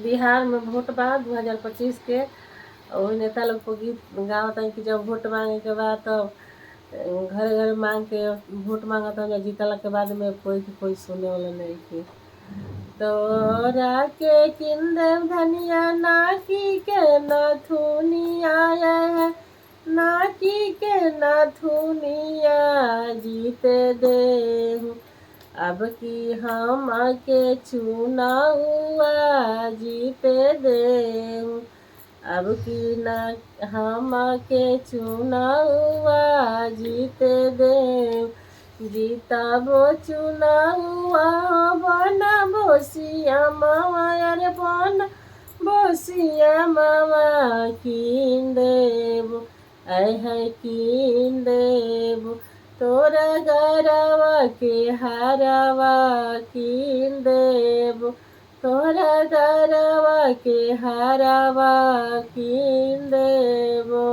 बिहार में वोट बा 2025 के। और नेता लोग को गीत गावत है कि जब वोट मांगे के बाद तो घरे घरे मांग के वोट मांगत है, जीतला के बाद में कोई सुने वाला नहीं थी। तोरा के किंदेव धनिया नाकी के नथुनिया है, नाकी के नथुनिया जीते दे। अब की हम के चुनावा जीते दे। अब की ना हम के चुनावा जीते दे। जीताबो चुनावा बन बोसिया मामा, अरे बन बोसिया मामा कीन देबो, आय है कीन देबो। तोरा गरवा के हारवा कीन देबो, तोरा गरवा के हारवा कीन देबो।